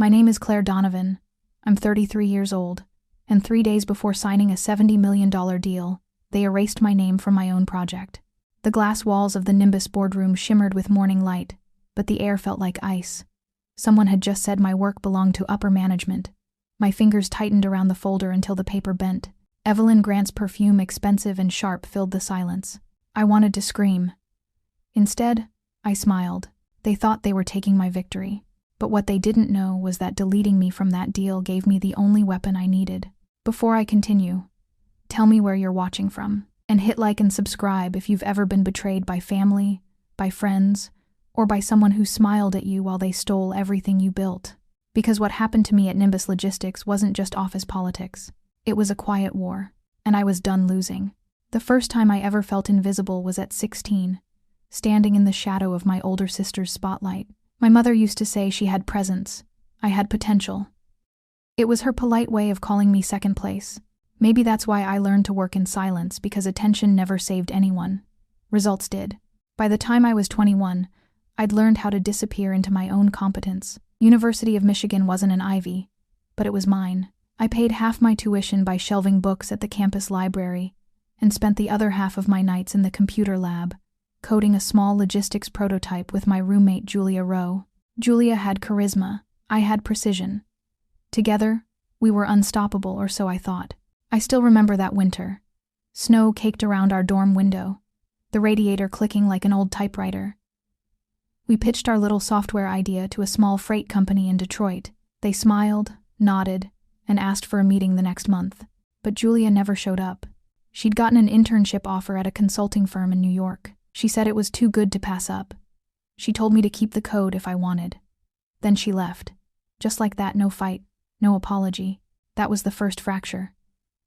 My name is Claire Donovan. I'm 33 years old, and 3 days before signing a $70 million deal, they erased my name from my own project. The glass walls of the Nimbus boardroom shimmered with morning light, but the air felt like ice. Someone had just said my work belonged to upper management. My fingers tightened around the folder until the paper bent. Evelyn Grant's perfume, expensive and sharp, filled the silence. I wanted to scream. Instead, I smiled. They thought they were taking my victory. But what they didn't know was that deleting me from that deal gave me the only weapon I needed. Before I continue, tell me where you're watching from, and hit like and subscribe if you've ever been betrayed by family, by friends, or by someone who smiled at you while they stole everything you built. Because what happened to me at Nimbus Logistics wasn't just office politics. It was a quiet war, and I was done losing. The first time I ever felt invisible was at 16, standing in the shadow of my older sister's spotlight. My mother used to say she had presence. I had potential. It was her polite way of calling me second place. Maybe that's why I learned to work in silence, because attention never saved anyone. Results did. By the time I was 21, I'd learned how to disappear into my own competence. University of Michigan wasn't an Ivy, but it was mine. I paid half my tuition by shelving books at the campus library and spent the other half of my nights in the computer lab, coding a small logistics prototype with my roommate Julia Rowe. Julia had charisma. I had precision. Together, we were unstoppable, or so I thought. I still remember that winter. Snow caked around our dorm window, the radiator clicking like an old typewriter. We pitched our little software idea to a small freight company in Detroit. They smiled, nodded, and asked for a meeting the next month. But Julia never showed up. She'd gotten an internship offer at a consulting firm in New York. She said it was too good to pass up. She told me to keep the code if I wanted. Then she left. Just like that, no fight, no apology. That was the first fracture.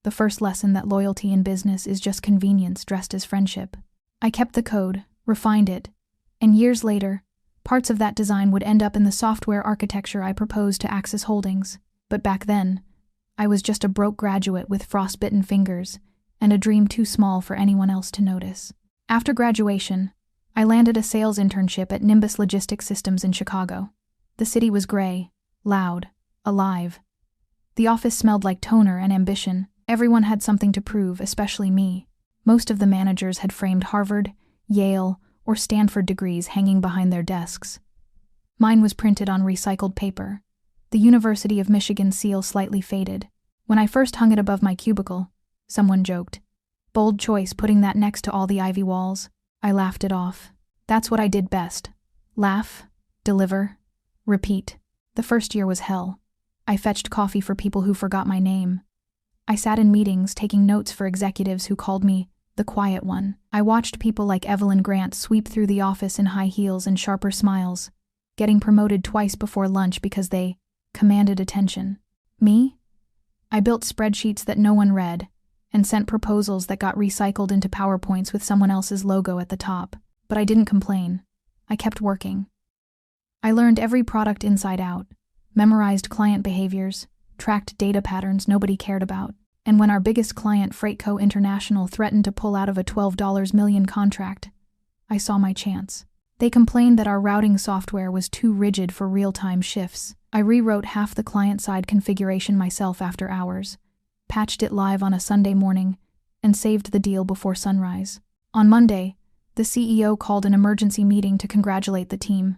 The first lesson that loyalty in business is just convenience dressed as friendship. I kept the code, refined it, and years later, parts of that design would end up in the software architecture I proposed to Axis Holdings. But back then, I was just a broke graduate with frostbitten fingers and a dream too small for anyone else to notice. After graduation, I landed a sales internship at Nimbus Logistics Systems in Chicago. The city was gray, loud, alive. The office smelled like toner and ambition. Everyone had something to prove, especially me. Most of the managers had framed Harvard, Yale, or Stanford degrees hanging behind their desks. Mine was printed on recycled paper, the University of Michigan seal slightly faded. When I first hung it above my cubicle, someone joked, "Bold choice putting that next to all the ivy walls." I laughed it off. That's what I did best. Laugh, deliver, repeat. The first year was hell. I fetched coffee for people who forgot my name. I sat in meetings taking notes for executives who called me the quiet one. I watched people like Evelyn Grant sweep through the office in high heels and sharper smiles, getting promoted twice before lunch because they commanded attention. Me? I built spreadsheets that no one read, and sent proposals that got recycled into PowerPoints with someone else's logo at the top. But I didn't complain. I kept working. I learned every product inside out, memorized client behaviors, tracked data patterns nobody cared about. And when our biggest client, Freightco International, threatened to pull out of a $12 million contract, I saw my chance. They complained that our routing software was too rigid for real-time shifts. I rewrote half the client-side configuration myself after hours, patched it live on a Sunday morning, and saved the deal before sunrise. On Monday, the CEO called an emergency meeting to congratulate the team.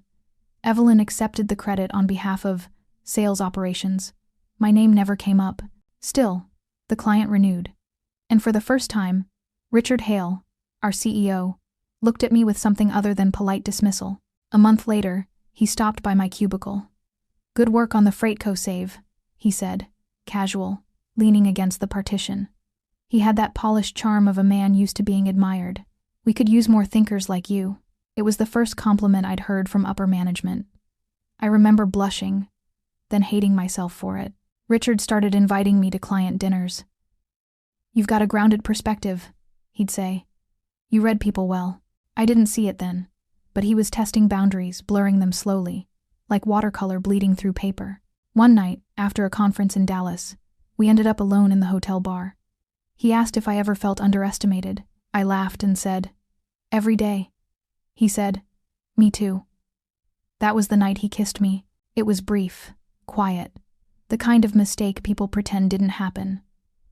Evelyn accepted the credit on behalf of sales operations. My name never came up. Still, the client renewed. And for the first time, Richard Hale, our CEO, looked at me with something other than polite dismissal. A month later, he stopped by my cubicle. "Good work on the Freightco save," he said, casual, leaning against the partition. He had that polished charm of a man used to being admired. "We could use more thinkers like you." It was the first compliment I'd heard from upper management. I remember blushing, then hating myself for it. Richard started inviting me to client dinners. "You've got a grounded perspective," he'd say. "You read people well." I didn't see it then, but he was testing boundaries, blurring them slowly, like watercolor bleeding through paper. One night, after a conference in Dallas, we ended up alone in the hotel bar. He asked if I ever felt underestimated. I laughed and said, "Every day." He said, "Me too." That was the night he kissed me. It was brief, quiet. The kind of mistake people pretend didn't happen.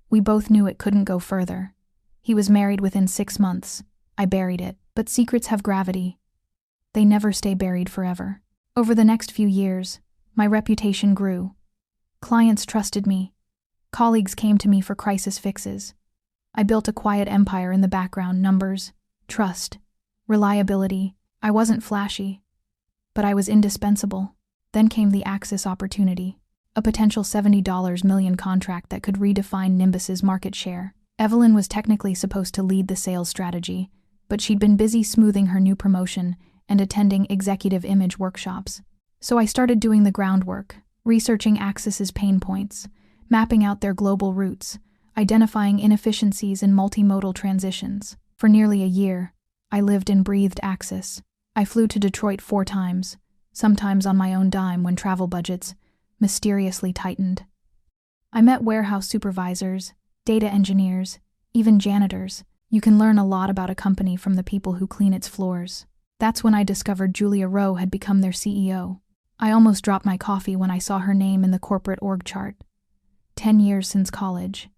We both knew it couldn't go further. He was married within 6 months. I buried it, but secrets have gravity. They never stay buried forever. Over the next few years, my reputation grew. Clients trusted me. Colleagues came to me for crisis fixes. I built a quiet empire in the background: numbers, trust, reliability. I wasn't flashy, but I was indispensable. Then came the Axis opportunity, a potential $70 million contract that could redefine Nimbus's market share. Evelyn was technically supposed to lead the sales strategy, but she'd been busy smoothing her new promotion and attending executive image workshops. So I started doing the groundwork, researching Axis's pain points, mapping out their global routes, identifying inefficiencies in multimodal transitions. For nearly a year, I lived and breathed Axis. I flew to Detroit 4 times, sometimes on my own dime when travel budgets mysteriously tightened. I met warehouse supervisors, data engineers, even janitors. You can learn a lot about a company from the people who clean its floors. That's when I discovered Julia Rowe had become their CEO. I almost dropped my coffee when I saw her name in the corporate org chart. 10 years since college.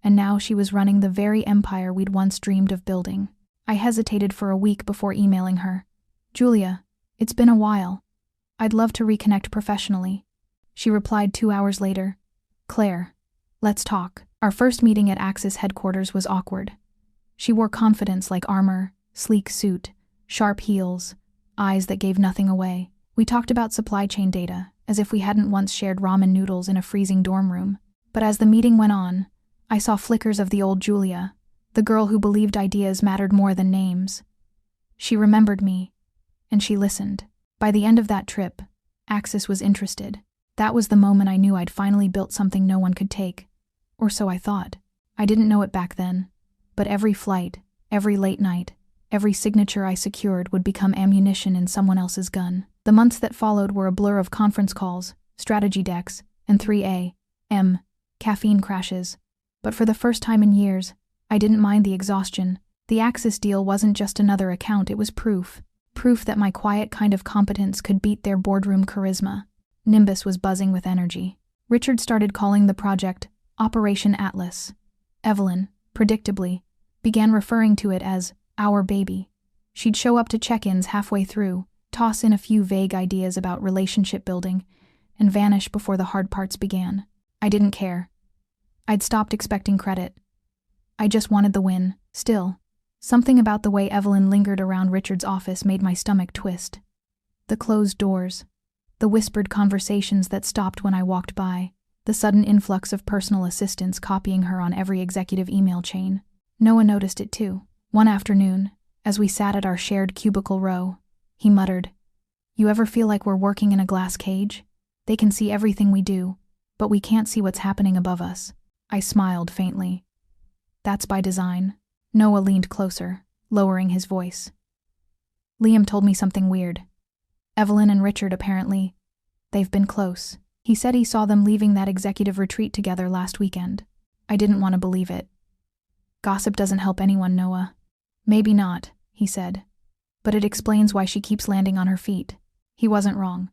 And now she was running the very empire we'd once dreamed of building. I hesitated for a week before emailing her. "Julia, it's been a while. I'd love to reconnect professionally." She replied 2 hours later. "Claire, let's talk." Our first meeting at Axis headquarters was awkward. She wore confidence like armor, sleek suit, sharp heels, eyes that gave nothing away. We talked about supply chain data, as if we hadn't once shared ramen noodles in a freezing dorm room. But as the meeting went on, I saw flickers of the old Julia, the girl who believed ideas mattered more than names. She remembered me, and she listened. By the end of that trip, Axis was interested. That was the moment I knew I'd finally built something no one could take. Or so I thought. I didn't know it back then, but every flight, every late night, every signature I secured would become ammunition in someone else's gun. The months that followed were a blur of conference calls, strategy decks, and 3 a.m. caffeine crashes. But for the first time in years, I didn't mind the exhaustion. The Axis deal wasn't just another account, it was proof. Proof that my quiet kind of competence could beat their boardroom charisma. Nimbus was buzzing with energy. Richard started calling the project Operation Atlas. Evelyn, predictably, began referring to it as our baby. She'd show up to check-ins halfway through, toss in a few vague ideas about relationship building, and vanish before the hard parts began. I didn't care. I'd stopped expecting credit. I just wanted the win. Still, something about the way Evelyn lingered around Richard's office made my stomach twist. The closed doors, the whispered conversations that stopped when I walked by, the sudden influx of personal assistants copying her on every executive email chain. Noah noticed it too. One afternoon, as we sat at our shared cubicle row, he muttered, "You ever feel like we're working in a glass cage? They can see everything we do, but we can't see what's happening above us." I smiled faintly. "That's by design." Noah leaned closer, lowering his voice. "Liam told me something weird. Evelyn and Richard apparently, they've been close. He said he saw them leaving that executive retreat together last weekend." I didn't want to believe it. "Gossip doesn't help anyone, Noah." "Maybe not," he said, "but it explains why she keeps landing on her feet." He wasn't wrong.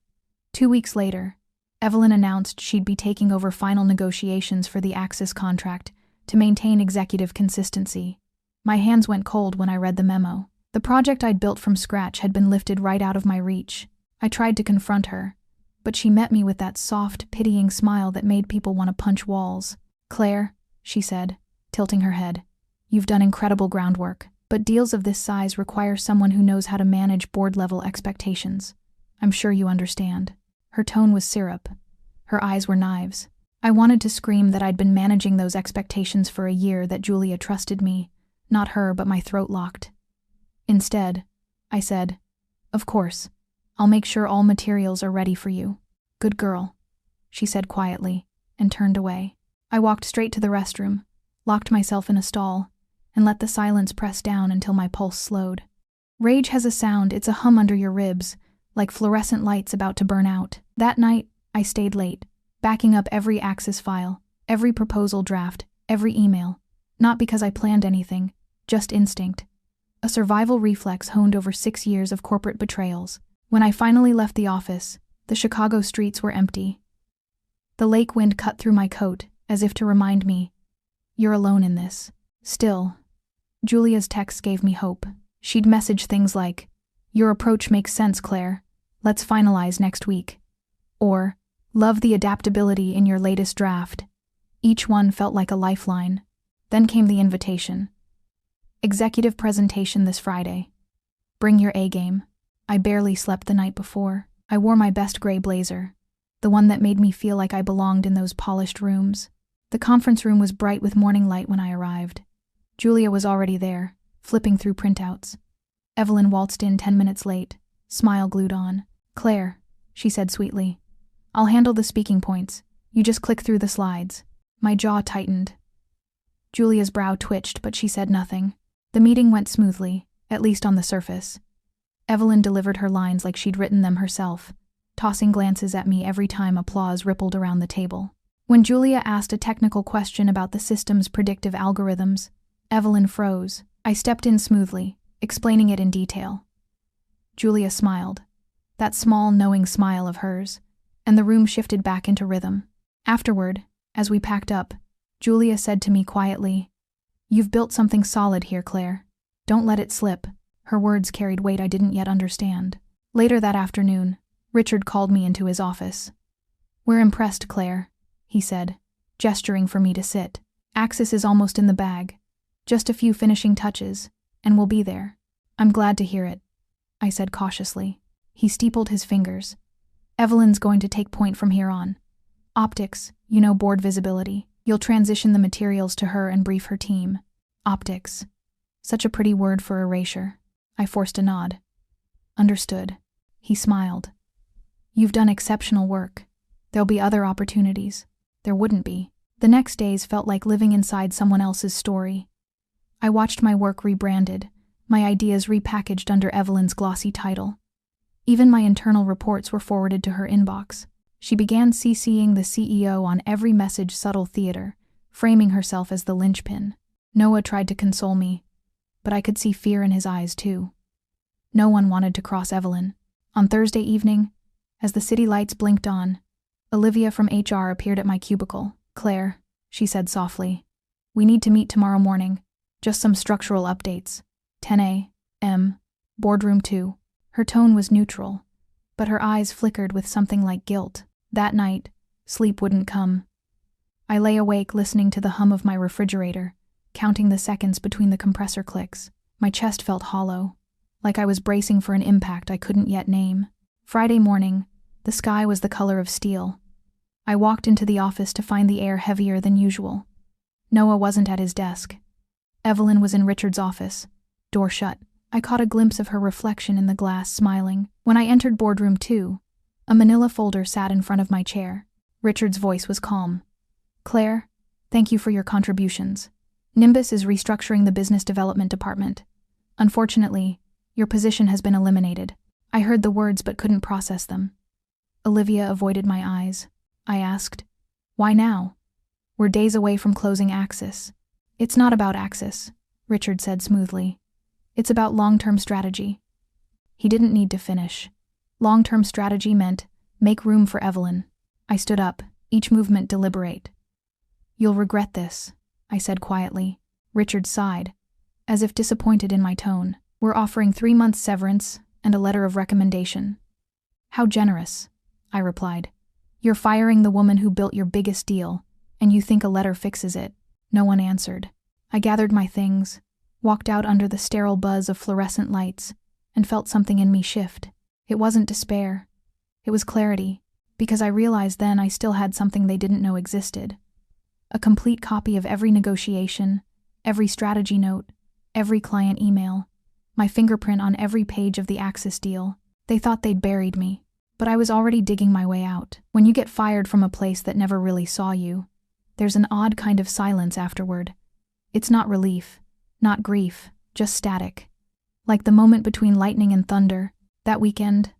2 weeks later, Evelyn announced she'd be taking over final negotiations for the Axis contract to maintain executive consistency. My hands went cold when I read the memo. The project I'd built from scratch had been lifted right out of my reach. I tried to confront her, but she met me with that soft, pitying smile that made people want to punch walls. "Claire," she said, tilting her head, "you've done incredible groundwork, but deals of this size require someone who knows how to manage board-level expectations. I'm sure you understand." Her tone was syrup. Her eyes were knives. I wanted to scream that I'd been managing those expectations for a year, that Julia trusted me, not her, but my throat locked. Instead, I said, "Of course, I'll make sure all materials are ready for you." "Good girl," she said quietly, and turned away. I walked straight to the restroom, locked myself in a stall, and let the silence press down until my pulse slowed. Rage has a sound, it's a hum under your ribs, like fluorescent lights about to burn out. That night, I stayed late, backing up every Axis file, every proposal draft, every email. Not because I planned anything, just instinct. A survival reflex honed over 6 years of corporate betrayals. When I finally left the office, the Chicago streets were empty. The lake wind cut through my coat, as if to remind me, "You're alone in this." Still, Julia's texts gave me hope. She'd message things like, "Your approach makes sense, Claire. Let's finalize next week." Or, "Love the adaptability in your latest draft." Each one felt like a lifeline. Then came the invitation. "Executive presentation this Friday. Bring your A game." I barely slept the night before. I wore my best gray blazer, the one that made me feel like I belonged in those polished rooms. The conference room was bright with morning light when I arrived. Julia was already there, flipping through printouts. Evelyn waltzed in 10 minutes late, smile glued on. "Claire," she said sweetly, "I'll handle the speaking points. You just click through the slides." My jaw tightened. Julia's brow twitched, but she said nothing. The meeting went smoothly, at least on the surface. Evelyn delivered her lines like she'd written them herself, tossing glances at me every time applause rippled around the table. When Julia asked a technical question about the system's predictive algorithms, Evelyn froze. I stepped in smoothly, explaining it in detail. Julia smiled, that small, knowing smile of hers, and the room shifted back into rhythm. Afterward, as we packed up, Julia said to me quietly, "You've built something solid here, Claire. Don't let it slip." Her words carried weight I didn't yet understand. Later that afternoon, Richard called me into his office. "We're impressed, Claire," he said, gesturing for me to sit. "Axis is almost in the bag. Just a few finishing touches, and we'll be there." "I'm glad to hear it," I said cautiously. He steepled his fingers. "Evelyn's going to take point from here on. Optics, board visibility. You'll transition the materials to her and brief her team." Optics. Such a pretty word for erasure. I forced a nod. "Understood." He smiled. "You've done exceptional work. There'll be other opportunities." There wouldn't be. The next days felt like living inside someone else's story. I watched my work rebranded, my ideas repackaged under Evelyn's glossy title. Even my internal reports were forwarded to her inbox. She began CCing the CEO on every message. Subtle theater, framing herself as the linchpin. Noah tried to console me, but I could see fear in his eyes too. No one wanted to cross Evelyn. On Thursday evening, as the city lights blinked on, Olivia from HR appeared at my cubicle. "Claire," she said softly, "we need to meet tomorrow morning. Just some structural updates. 10 a.m., boardroom 2. Her tone was neutral, but her eyes flickered with something like guilt. That night, sleep wouldn't come. I lay awake listening to the hum of my refrigerator, counting the seconds between the compressor clicks. My chest felt hollow, like I was bracing for an impact I couldn't yet name. Friday morning, the sky was the color of steel. I walked into the office to find the air heavier than usual. Noah wasn't at his desk. Evelyn was in Richard's office, door shut. I caught a glimpse of her reflection in the glass, smiling. When I entered boardroom 2, a manila folder sat in front of my chair. Richard's voice was calm. "Claire, thank you for your contributions. Nimbus is restructuring the business development department. Unfortunately, your position has been eliminated." I heard the words but couldn't process them. Olivia avoided my eyes. I asked, "Why now? We're days away from closing Axis." "It's not about Axis," Richard said smoothly. "It's about long-term strategy." He didn't need to finish. Long-term strategy meant make room for Evelyn. I stood up, each movement deliberate. "You'll regret this," I said quietly. Richard sighed, as if disappointed in my tone. "We're offering 3 months severance and a letter of recommendation." "How generous," I replied. "You're firing the woman who built your biggest deal, and you think a letter fixes it." No one answered. I gathered my things, walked out under the sterile buzz of fluorescent lights, and felt something in me shift. It wasn't despair. It was clarity, because I realized then I still had something they didn't know existed. A complete copy of every negotiation, every strategy note, every client email, my fingerprint on every page of the Axis deal. They thought they'd buried me, but I was already digging my way out. When you get fired from a place that never really saw you, there's an odd kind of silence afterward. It's not relief, not grief, just static. Like the moment between lightning and thunder. That weekend,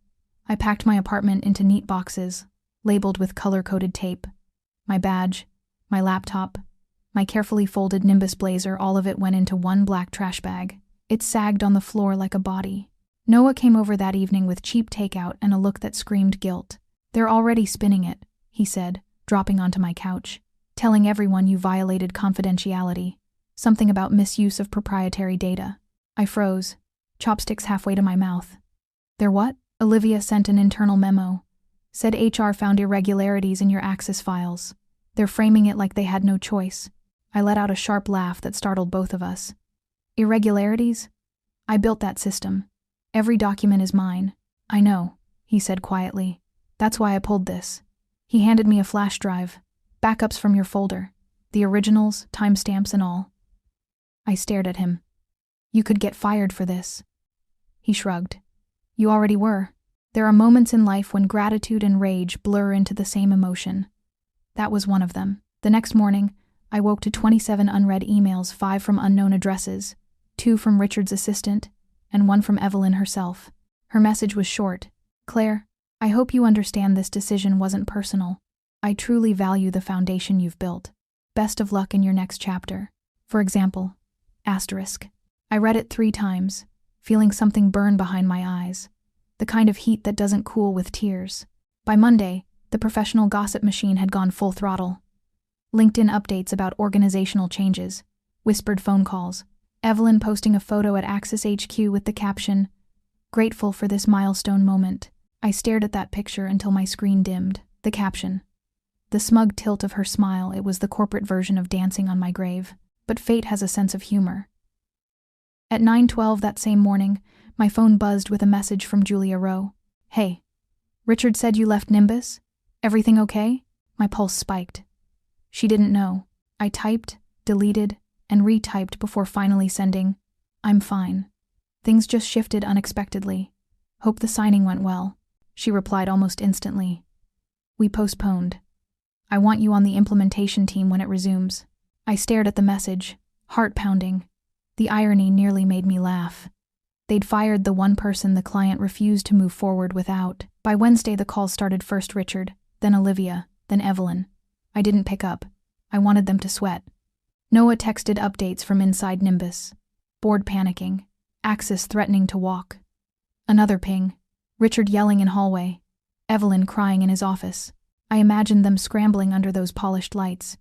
I packed my apartment into neat boxes, labeled with color-coded tape. My badge, my laptop, my carefully folded Nimbus blazer, all of it went into one black trash bag. It sagged on the floor like a body. Noah came over that evening with cheap takeout and a look that screamed guilt. "They're already spinning it," he said, dropping onto my couch, telling everyone you violated confidentiality. Something about misuse of proprietary data. I froze, chopsticks halfway to my mouth. There what? Olivia sent an internal memo. Said HR found irregularities in your Access files. They're framing it like they had no choice. I let out a sharp laugh that startled both of us. Irregularities? I built that system. Every document is mine. I know, he said quietly. That's why I pulled this. He handed me a flash drive. Backups from your folder. The originals, timestamps and all. I stared at him. You could get fired for this. He shrugged. You already were. There are moments in life when gratitude and rage blur into the same emotion. That was one of them. The next morning, I woke to 27 unread emails, 5 from unknown addresses, 2 from Richard's assistant, and 1 from Evelyn herself. Her message was short. Claire, I hope you understand this decision wasn't personal. I truly value the foundation you've built. Best of luck in your next chapter. For example, asterisk. I read it 3 times, feeling something burn behind my eyes. The kind of heat that doesn't cool with tears. By Monday, the professional gossip machine had gone full throttle. LinkedIn updates about organizational changes, whispered phone calls, Evelyn posting a photo at Access HQ with the caption, "Grateful for this milestone moment." I stared at that picture until my screen dimmed. The caption. The smug tilt of her smile, it was the corporate version of dancing on my grave. But fate has a sense of humor. At 9:12 that same morning, my phone buzzed with a message from Julia Rowe. Hey, Richard said you left Nimbus? Everything okay? My pulse spiked. She didn't know. I typed, deleted, and retyped before finally sending, I'm fine. Things just shifted unexpectedly. Hope the signing went well. She replied almost instantly. We postponed. I want you on the implementation team when it resumes. I stared at the message, heart pounding. The irony nearly made me laugh. They'd fired the one person the client refused to move forward without. By Wednesday, the calls started, first Richard, then Olivia, then Evelyn. I didn't pick up. I wanted them to sweat. Noah texted updates from inside Nimbus. Board panicking. Access threatening to walk. Another ping. Richard yelling in hallway. Evelyn crying in his office. I imagined them scrambling under those polished lights.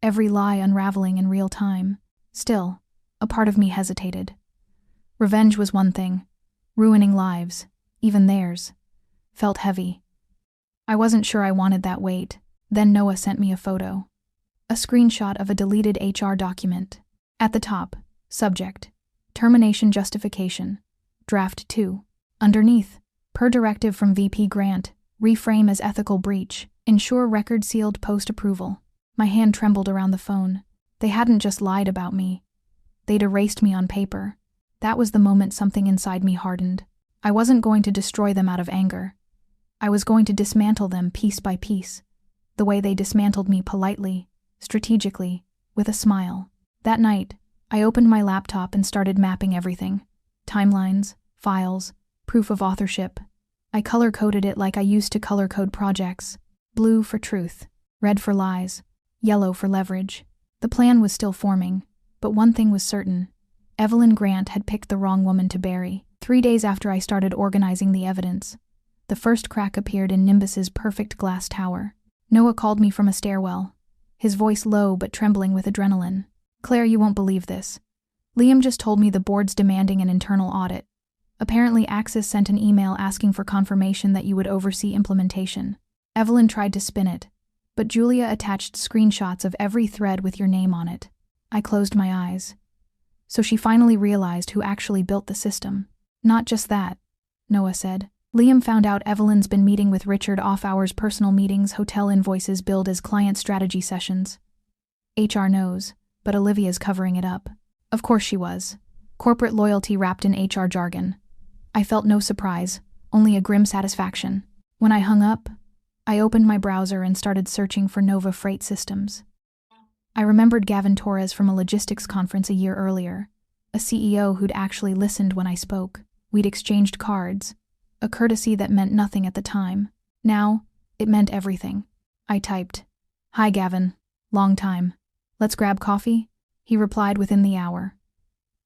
Every lie unraveling in real time. Still, a part of me hesitated. Revenge was one thing. Ruining lives, even theirs, felt heavy. I wasn't sure I wanted that weight. Then Noah sent me a photo. A screenshot of a deleted HR document. At the top, subject, termination justification, draft 2. Underneath, per directive from VP Grant, reframe as ethical breach, ensure record sealed post-approval. My hand trembled around the phone. They hadn't just lied about me. They'd erased me on paper. That was the moment something inside me hardened. I wasn't going to destroy them out of anger. I was going to dismantle them piece by piece, the way they dismantled me, politely, strategically, with a smile. That night, I opened my laptop and started mapping everything. Timelines, files, proof of authorship. I color-coded it like I used to color-code projects. Blue for truth, red for lies, yellow for leverage. The plan was still forming, but one thing was certain. Evelyn Grant had picked the wrong woman to bury. 3 days after I started organizing the evidence, the first crack appeared in Nimbus's perfect glass tower. Noah called me from a stairwell, his voice low but trembling with adrenaline. Claire, you won't believe this. Liam just told me the board's demanding an internal audit. Apparently Access sent an email asking for confirmation that you would oversee implementation. Evelyn tried to spin it, but Julia attached screenshots of every thread with your name on it. I closed my eyes. So she finally realized who actually built the system. Not just that, Noah said. Liam found out Evelyn's been meeting with Richard off-hours, personal meetings, hotel invoices billed as client strategy sessions. HR knows, but Olivia's covering it up. Of course she was. Corporate loyalty wrapped in HR jargon. I felt no surprise, only a grim satisfaction. When I hung up, I opened my browser and started searching for Nova Freight Systems. I remembered Gavin Torres from a logistics conference a year earlier, a CEO who'd actually listened when I spoke. We'd exchanged cards, a courtesy that meant nothing at the time. Now, it meant everything. I typed, "Hi Gavin, long time. Let's grab coffee?" He replied within the hour.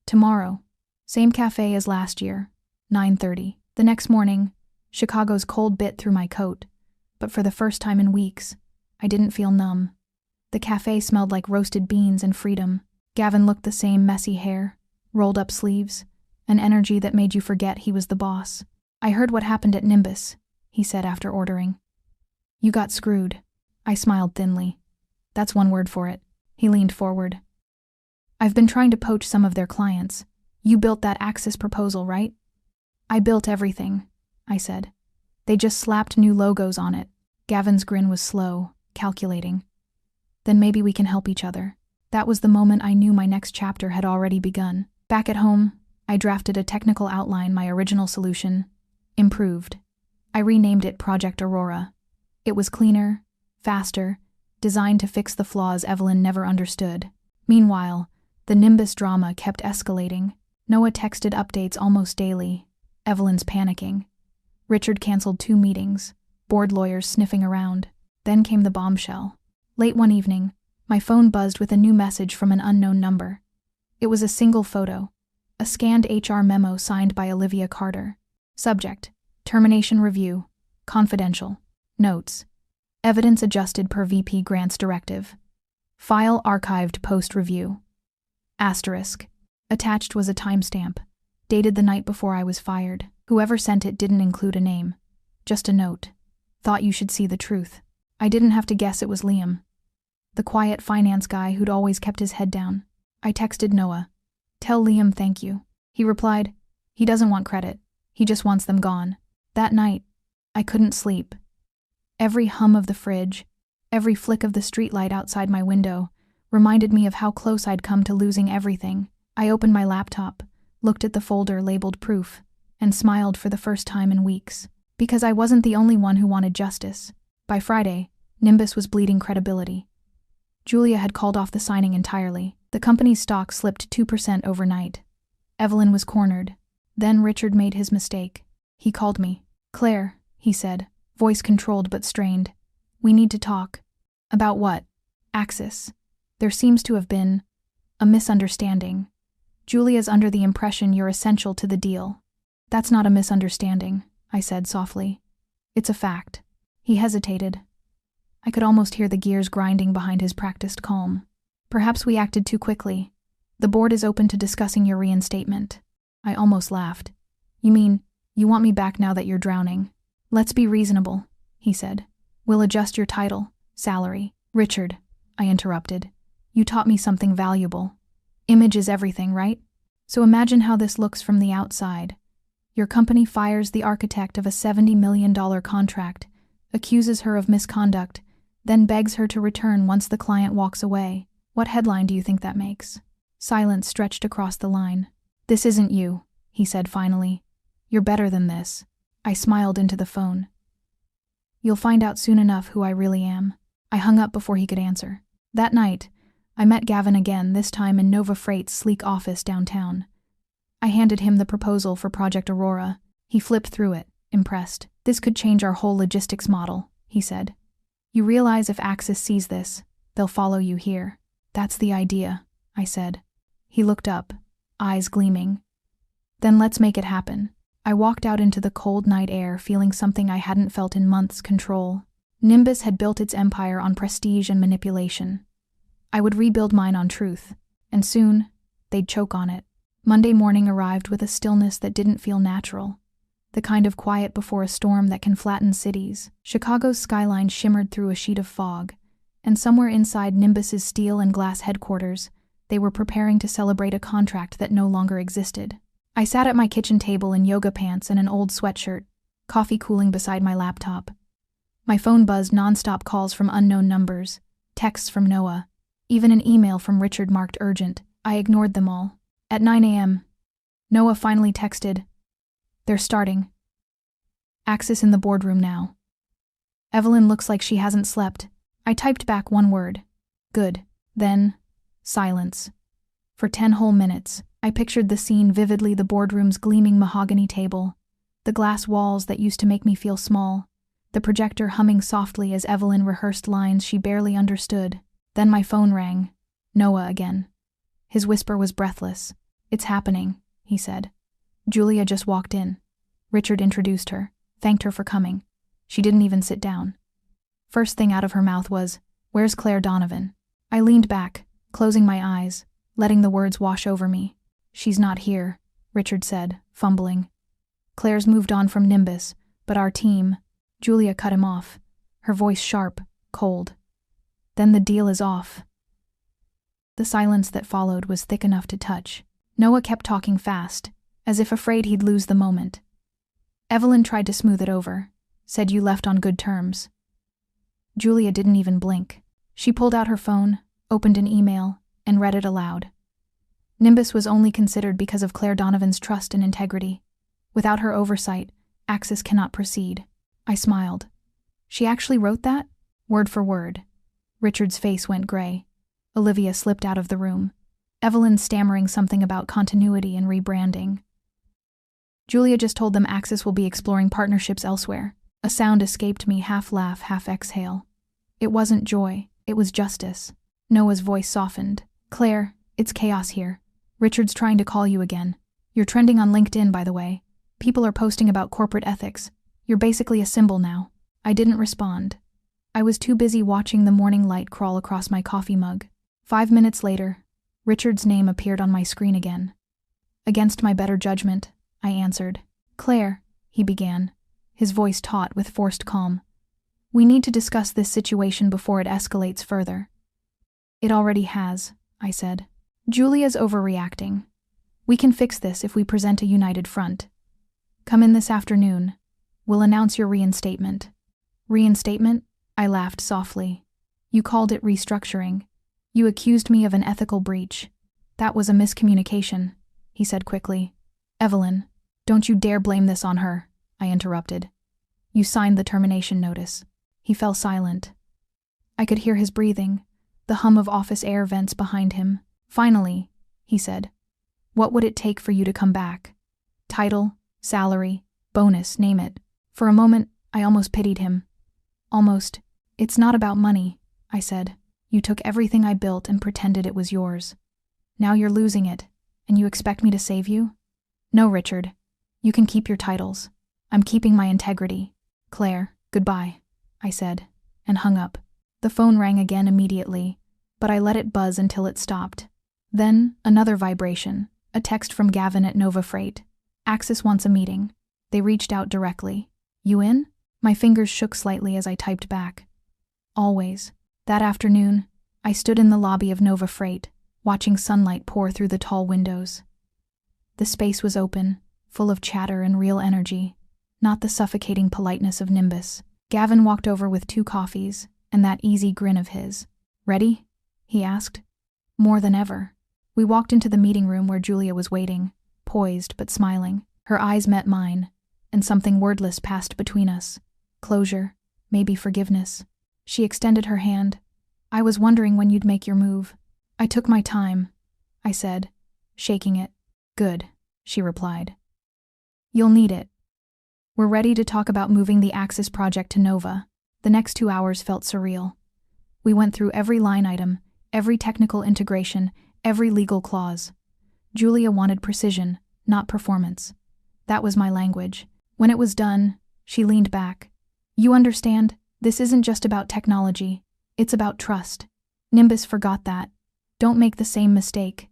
"Tomorrow. Same cafe as last year, 9:30. The next morning, Chicago's cold bit through my coat, but for the first time in weeks, I didn't feel numb. The cafe smelled like roasted beans and freedom. Gavin looked the same, messy hair, rolled up sleeves, an energy that made you forget he was the boss. I heard what happened at Nimbus, he said after ordering. You got screwed. I smiled thinly. That's one word for it. He leaned forward. I've been trying to poach some of their clients. You built that Axis proposal, right? I built everything, I said. They just slapped new logos on it. Gavin's grin was slow, calculating. Then maybe we can help each other. That was the moment I knew my next chapter had already begun. Back at home, I drafted a technical outline, my original solution. Improved. I renamed it Project Aurora. It was cleaner, faster, designed to fix the flaws Evelyn never understood. Meanwhile, the Nimbus drama kept escalating. Noah texted updates almost daily. Evelyn's panicking. Richard canceled 2 meetings, board lawyers sniffing around. Then came the bombshell. Late one evening, my phone buzzed with a new message from an unknown number. It was a single photo, a scanned HR memo signed by Olivia Carter. Subject: Termination Review. Confidential. Notes: Evidence adjusted per VP Grant's directive. File archived post-review. Asterisk. Attached was a timestamp, dated the night before I was fired. Whoever sent it didn't include a name. Just a note. Thought you should see the truth. I didn't have to guess it was Liam, the quiet finance guy who'd always kept his head down. I texted Noah. Tell Liam thank you. He replied, he doesn't want credit. He just wants them gone. That night, I couldn't sleep. Every hum of the fridge, every flick of the streetlight outside my window, reminded me of how close I'd come to losing everything. I opened my laptop, looked at the folder labeled proof, and smiled for the first time in weeks. Because I wasn't the only one who wanted justice. By Friday, Nimbus was bleeding credibility. Julia had called off the signing entirely. The company's stock slipped 2% overnight. Evelyn was cornered. Then Richard made his mistake. He called me. Claire, he said, voice controlled but strained. We need to talk. About what? Axis. There seems to have been a misunderstanding. Julia's under the impression you're essential to the deal. That's not a misunderstanding, I said softly. It's a fact. He hesitated. I could almost hear the gears grinding behind his practiced calm. Perhaps we acted too quickly. The board is open to discussing your reinstatement. I almost laughed. You mean, you want me back now that you're drowning? Let's be reasonable, he said. We'll adjust your title, salary. Richard, I interrupted. You taught me something valuable. Image is everything, right? So imagine how this looks from the outside. Your company fires the architect of a $70 million contract, accuses her of misconduct, then begs her to return once the client walks away. What headline do you think that makes? Silence stretched across the line. This isn't you, he said finally. You're better than this. I smiled into the phone. You'll find out soon enough who I really am. I hung up before he could answer. That night, I met Gavin again, this time in Nova Freight's sleek office downtown. I handed him the proposal for Project Aurora. He flipped through it, impressed. This could change our whole logistics model, he said. You realize if Axis sees this, they'll follow you here. That's the idea, I said. He looked up, eyes gleaming. Then let's make it happen. I walked out into the cold night air, feeling something I hadn't felt in months: control. Nimbus had built its empire on prestige and manipulation. I would rebuild mine on truth, and soon, they'd choke on it. Monday morning arrived with a stillness that didn't feel natural, the kind of quiet before a storm that can flatten cities. Chicago's skyline shimmered through a sheet of fog, and somewhere inside Nimbus's steel and glass headquarters, they were preparing to celebrate a contract that no longer existed. I sat at my kitchen table in yoga pants and an old sweatshirt, coffee cooling beside my laptop. My phone buzzed nonstop, calls from unknown numbers, texts from Noah, even an email from Richard marked urgent. I ignored them all. At 9 a.m., Noah finally texted, "They're starting. Axis in the boardroom now. Evelyn looks like she hasn't slept." I typed back one word. Good. Then, silence. For 10 whole minutes, I pictured the scene vividly: the boardroom's gleaming mahogany table, the glass walls that used to make me feel small, the projector humming softly as Evelyn rehearsed lines she barely understood. Then my phone rang. Noah again. His whisper was breathless. "It's happening," he said. "Julia just walked in." Richard introduced her, thanked her for coming. She didn't even sit down. First thing out of her mouth was, "Where's Claire Donovan?" I leaned back, closing my eyes, letting the words wash over me. "She's not here," Richard said, fumbling. "Claire's moved on from Nimbus, but our team—" Julia cut him off, her voice sharp, cold. "Then the deal is off." The silence that followed was thick enough to touch. Noah kept talking fast, as if afraid he'd lose the moment. Evelyn tried to smooth it over, said you left on good terms. Julia didn't even blink. She pulled out her phone, opened an email, and read it aloud. Nimbus was only considered because of Claire Donovan's trust and integrity. Without her oversight, Axis cannot proceed. I smiled. She actually wrote that? Word for word. Richard's face went gray. Olivia slipped out of the room, Evelyn stammering something about continuity and rebranding. Julia just told them Axis will be exploring partnerships elsewhere. A sound escaped me, half laugh, half exhale. It wasn't joy, it was justice. Noah's voice softened. "Claire, it's chaos here. Richard's trying to call you again. You're trending on LinkedIn, by the way. People are posting about corporate ethics. You're basically a symbol now." I didn't respond. I was too busy watching the morning light crawl across my coffee mug. 5 minutes later, Richard's name appeared on my screen again. Against my better judgment, I answered. "Claire," he began, his voice taut with forced calm. "We need to discuss this situation before it escalates further." "It already has," I said. "Julia's overreacting. We can fix this if we present a united front. Come in this afternoon. We'll announce your reinstatement." "Reinstatement?" I laughed softly. "You called it restructuring. You accused me of an ethical breach." "That was a miscommunication," he said quickly. "Evelyn, don't you dare blame this on her," I interrupted. "You signed the termination notice." He fell silent. I could hear his breathing, the hum of office air vents behind him. "Finally," he said. "What would it take for you to come back? Title, salary, bonus, name it." For a moment, I almost pitied him. Almost. "It's not about money," I said. "You took everything I built and pretended it was yours. Now you're losing it, and you expect me to save you?" "No, Richard. You can keep your titles. I'm keeping my integrity. Claire, goodbye," I said, and hung up. The phone rang again immediately, but I let it buzz until it stopped. Then, another vibration, a text from Gavin at Nova Freight. "Axis wants a meeting." They reached out directly. "You in?" My fingers shook slightly as I typed back. "Always." That afternoon, I stood in the lobby of Nova Freight, watching sunlight pour through the tall windows. The space was open, full of chatter and real energy, not the suffocating politeness of Nimbus. Gavin walked over with 2 coffees, and that easy grin of his. "Ready?" he asked. "More than ever." We walked into the meeting room where Julia was waiting, poised but smiling. Her eyes met mine, and something wordless passed between us. Closure, maybe forgiveness. She extended her hand. "I was wondering when you'd make your move." "I took my time," I said, shaking it. "Good," she replied. "You'll need it." We're ready to talk about moving the Axis project to Nova. The next 2 hours felt surreal. We went through every line item, every technical integration, every legal clause. Julia wanted precision, not performance. That was my language. When it was done, she leaned back. "You understand? This isn't just about technology. It's about trust. Nimbus forgot that. Don't make the same mistake."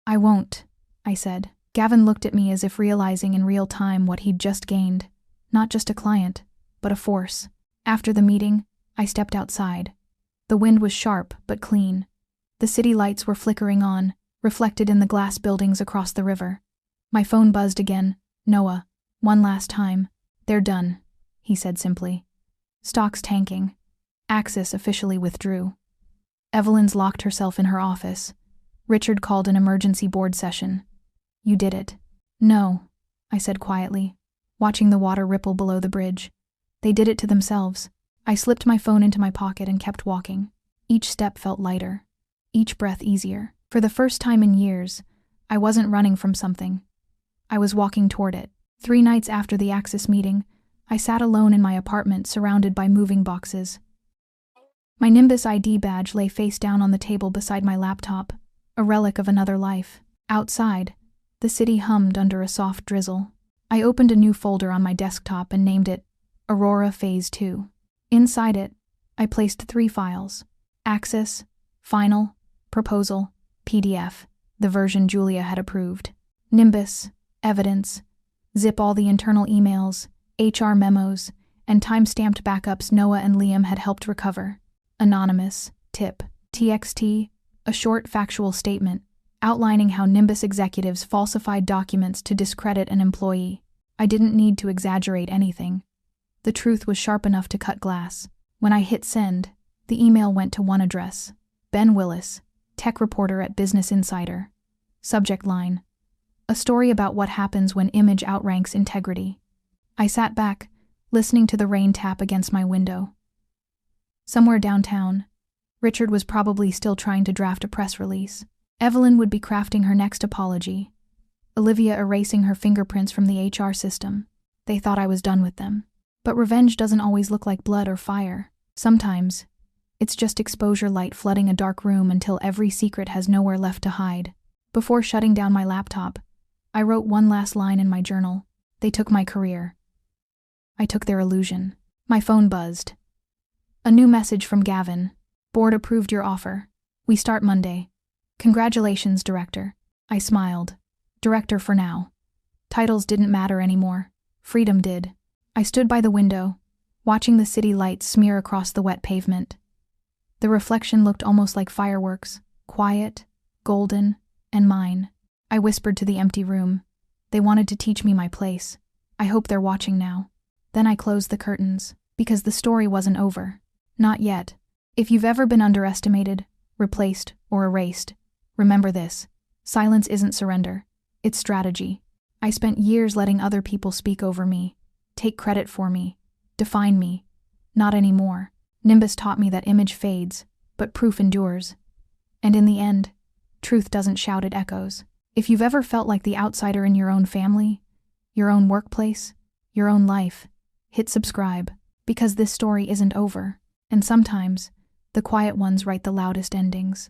"I won't," I said. Gavin looked at me as if realizing in real time what he'd just gained. Not just a client, but a force. After the meeting, I stepped outside. The wind was sharp but clean. The city lights were flickering on, reflected in the glass buildings across the river. My phone buzzed again. "Noah, one last time." "They're done," he said simply. "Stocks tanking. Axis officially withdrew." Evelyn's locked herself in her office. Richard called an emergency board session. "You did it." "No," I said quietly, watching the water ripple below the bridge. "They did it to themselves." I slipped my phone into my pocket and kept walking. Each step felt lighter, each breath easier. For the first time in years, I wasn't running from something. I was walking toward it. 3 nights after the Axis meeting, I sat alone in my apartment surrounded by moving boxes. My Nimbus ID badge lay face down on the table beside my laptop, a relic of another life. Outside, the city hummed under a soft drizzle. I opened a new folder on my desktop and named it Aurora Phase 2. Inside it, I placed 3 files: Axis, Final, Proposal, PDF, the version Julia had approved. Nimbus, Evidence, zip all the internal emails, HR memos, and time-stamped backups Noah and Liam had helped recover. Anonymous, tip, TXT, a short factual statement outlining how Nimbus executives falsified documents to discredit an employee. I didn't need to exaggerate anything. The truth was sharp enough to cut glass. When I hit send, the email went to one address: Ben Willis, tech reporter at Business Insider. Subject line: a story about what happens when image outranks integrity. I sat back, listening to the rain tap against my window. Somewhere downtown, Richard was probably still trying to draft a press release. Evelyn would be crafting her next apology. Olivia erasing her fingerprints from the HR system. They thought I was done with them. But revenge doesn't always look like blood or fire. Sometimes, it's just exposure light flooding a dark room until every secret has nowhere left to hide. Before shutting down my laptop, I wrote one last line in my journal. They took my career. I took their illusion. My phone buzzed. A new message from Gavin. Board approved your offer. We start Monday. Congratulations, Director. I smiled. Director for now. Titles didn't matter anymore. Freedom did. I stood by the window, watching the city lights smear across the wet pavement. The reflection looked almost like fireworks, quiet, golden, and mine. I whispered to the empty room. They wanted to teach me my place. I hope they're watching now. Then I closed the curtains, because the story wasn't over. Not yet. If you've ever been underestimated, replaced, or erased, remember this: silence isn't surrender. It's strategy. I spent years letting other people speak over me, take credit for me, define me. Not anymore. Nimbus taught me that image fades, but proof endures. And in the end, truth doesn't shout, it echoes. If you've ever felt like the outsider in your own family, your own workplace, your own life, hit subscribe, because this story isn't over. And sometimes, the quiet ones write the loudest endings.